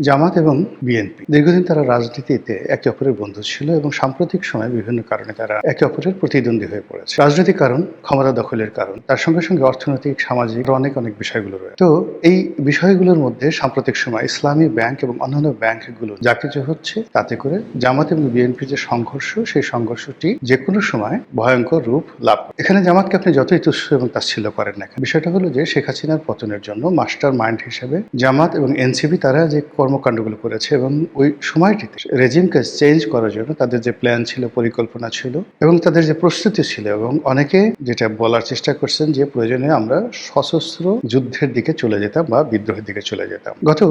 জামাত এবং বিএনপি দীর্ঘদিন তারা রাজনীতিতে একে অপরের বন্ধু ছিল এবং সাম্প্রতিক সময়ে বিভিন্ন কারণে তারা একে অপরের প্রতিদ্বন্দ্বী হয়ে পড়েছে। রাজনৈতিক কারণ, ক্ষমতা দখলের কারণ, তার সঙ্গে সঙ্গে অর্থনৈতিক, সামাজিক অনেক বিষয়গুলো রয়েছে। তো এই বিষয়গুলোর মধ্যে সাম্প্রতিক সময় ইসলামী ব্যাংক এবং অন্যান্য ব্যাংকগুলো যা কিছু হচ্ছে, তাতে করে জামাত এবং বিএনপির যে সংঘর্ষ, সেই সংঘর্ষটি যে কোনো সময় ভয়ঙ্কর রূপ লাভ করে। এখানে জামাতকে আপনি যতই তুচ্ছ এবং তাচ্ছিল্য করেন না কেন, বিষয়টা হলো যে শেখ হাসিনার পতনের জন্য মাস্টার মাইন্ড হিসেবে জামাত এবং এনসিপি তারা যে কর্মকাণ্ডগুলো করেছে এবং ওই সময়টিতে রেজিমকে চেঞ্জ করার জন্য তাদের যে প্ল্যান ছিল, পরিকল্পনা ছিল এবং তাদের যে প্রস্তুতি ছিল, এবং অনেকে যেটা বলার চেষ্টা করছেন যে প্রয়োজনে আমরা সশস্ত্র যুদ্ধের দিকে চলে যেতাম বা বিদ্রোহের দিকে চলে যেতাম। গত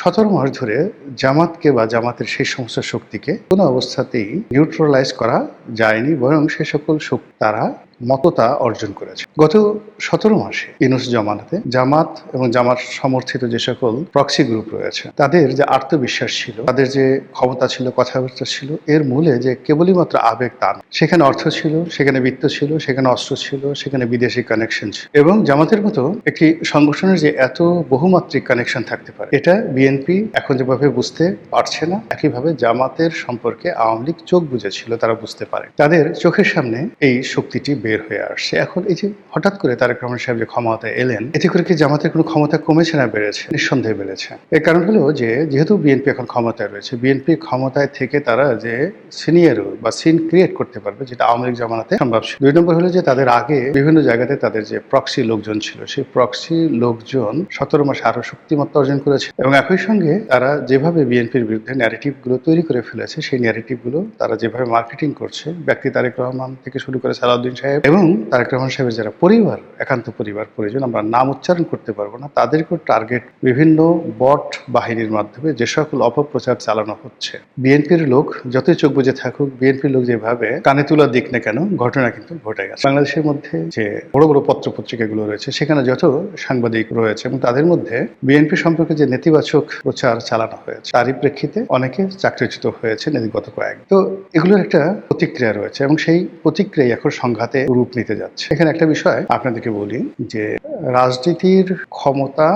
17 মাস ধরে জামাতকে বা জামাতের সেই সমস্ত শক্তিকে কোনো অবস্থাতেই নিউট্রালাইজ করা যায়নি, বরং সে সকল শক্তি তারা মততা অর্জন করেছে। গত 17 মাসে ইউনূস জমানাতে জামাত এবং জামাত সমর্থিত যে সকল প্রক্সি গ্রুপ রয়েছে, তাদের যে আত্মবিশ্বাস ছিল, তাদের যে ক্ষমতা ছিল, কথাবার্তা ছিল, এর মূলে যে কেবলই মাত্র আবেগ তা নয়। সেখানে অর্থ ছিল, সেখানে বিত্ত ছিল, সেখানে অস্ত্র ছিল, সেখানে বিদেশি কানেকশন ছিল। এবং জামাতের মতো একটি সংগঠনের যে এত বহুমাত্রিক কানেকশন থাকতে পারে, এটা বিএনপি এখন যেভাবে বুঝতে পারছে না, একইভাবে জামাতের সম্পর্কে আওয়ামী লীগ চোখ বুজেছিল, তারা বুঝতে পারে। তাদের চোখের সামনে এই শক্তিটি বের হয়ে আসছে। এখন এই যে হঠাৎ করে তারেক রহমান সাহেব যে ক্ষমতায় এলেন, এতে করে কি জামাতের কোনো ক্ষমতা কমেছে না বেড়েছে? নিঃসন্দেহে বেড়েছে। এর কারণ হলো যে যেহেতু বিএনপি এখন ক্ষমতায় রয়েছে, বিএনপি ক্ষমতায় থেকে তারা যে সিনিয়র বা সিন ক্রিয়েট করতে পারবে, যেটা আওয়ামী লীগ জামানাতে সম্ভব ছিল। 2 নম্বর হলো যে তাদের আগে বিভিন্ন জায়গাতে তাদের যে প্রক্সি লোকজন ছিল, সেই প্রক্সি লোকজন 17 মাসে আরো শক্তিমত্তা অর্জন করেছে এবং একই সঙ্গে তারা যেভাবে বিএনপির বিরুদ্ধে ন্যারেটিভ গুলো তৈরি করে ফেলেছে, সেই ন্যারেটিভ গুলো তারা যেভাবে মার্কেটিং করছে, ব্যক্তি তারেক রহমান থেকে শুরু করে সালাউদ্দিন সাহেব এবং তারেক রহমান সাহেবের যারা পরিবার, একান্ত পরিবার পরিজন, আমরা নাম উচ্চারণ করতে পারবো না, তাদেরকেও টার্গেট বিভিন্ন বট বাহিনীর মাধ্যমে যে সকল অপপ্রচার চালানো হচ্ছে। বিএনপির লোক যতই চোখ বুজে থাকুক, বিএনপির লোক যেভাবে কানে তুলা দিক না কেন, ঘটনা কিন্তু ঘটে গেছে। বাংলাদেশের মধ্যে যে বড় বড় পত্র পত্রিকাগুলো রয়েছে, সেখানে যত সাংবাদিক রয়েছে এবং তাদের মধ্যে বিএনপি সম্পর্কে যে নেতিবাচক প্রচার চালানো হয়েছে, তারই প্রেক্ষিতে অনেকে চাকরিচ্যুত হয়েছেন এই গত কয়েকদিন। তো এগুলোর একটা প্রতিক্রিয়া রয়েছে এবং সেই প্রতিক্রিয়া এখন সংঘাতে রূপ নিতে যাচ্ছে। এখানে একটা বিষয় আপনাদেরকে বলি যে রাজনীতির ক্ষমতা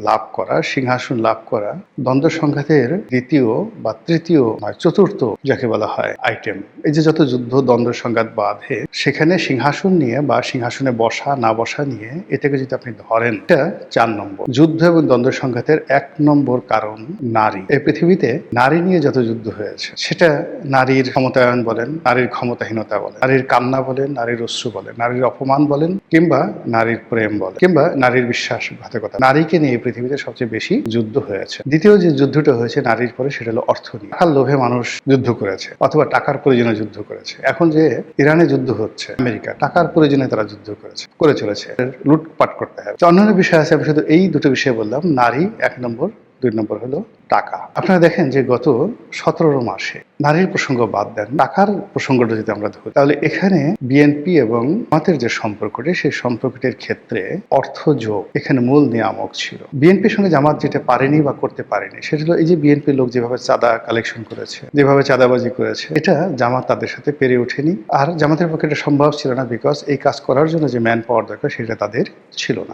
লাভ করা, সিংহাসন লাভ করা দ্বন্দ্ব সংঘাতের দ্বিতীয় বা তৃতীয় নয়, চতুর্থ যাকে বলা হয় আইটেম। এই যে যত যুদ্ধ দ্বন্দ্ব সংঘাত বাধে, সেখানে সিংহাসন নিয়ে বা সিংহাসনে বসা না বসা নিয়ে এটাকে যদি আপনি ধরেন, এটা 4 নম্বর। যুদ্ধ এবং দ্বন্দ্ব সংঘাতের 1 নম্বর কারণ নারী। এই পৃথিবীতে নারী নিয়ে যত যুদ্ধ হয়েছে, সেটা নারীর ক্ষমতায়ন বলেন, নারীর ক্ষমতাহীনতা বলেন, নারীর কান্না বলেন, নারীর অশ্রু বলেন, নারীর অপমান বলেন, কিংবা নারীর প্রেম বলেন, কিংবা নারীর বিশ্বাসঘাতকতা, নারীকে নিয়ে এই পৃথিবীতে সবচেয়ে বেশি যুদ্ধ হয়েছে। দ্বিতীয় যে যুদ্ধটা হয়েছে নারীর পরে, সেটা হলো অর্থ নিয়ে। টাকার লোভে মানুষ যুদ্ধ করেছে অথবা টাকার প্রয়োজনে যুদ্ধ করেছে। এখন যে ইরানে যুদ্ধ হচ্ছে, আমেরিকা টাকার প্রয়োজনে তারা যুদ্ধ করে চলেছে, লুটপাট করতে হবে। অন্যান্য বিষয় আছে, আমি শুধু এই দুটো বিষয় বললাম। নারী 1 নম্বর, 2 নম্বর হলো টাকা। আপনারা দেখেন যে গত 17 মাসে নারীর প্রসঙ্গ বাদ দেন, টাকার প্রসঙ্গটা যদি আমরা ধরি, তাহলে এখানে বিএনপি এবং জামাতের যে সম্পর্কটি, সেই সম্পর্কটির ক্ষেত্রে অর্থ যোগ এখানে মূল নিয়ামক ছিল। বিএনপির সঙ্গে জামাত যেটা পারেনি বা করতে পারেনি, সেটা হলো এই যে বিএনপির লোক যেভাবে চাঁদা কালেকশন করেছে, যেভাবে চাঁদাবাজি করেছে, এটা জামাত তাদের সাথে পেরে ওঠেনি। আর জামাতের পক্ষে এটা সম্ভব ছিল না, বিকজ এই কাজ করার জন্য যে ম্যান পাওয়ার দরকার, সেটা তাদের ছিল না।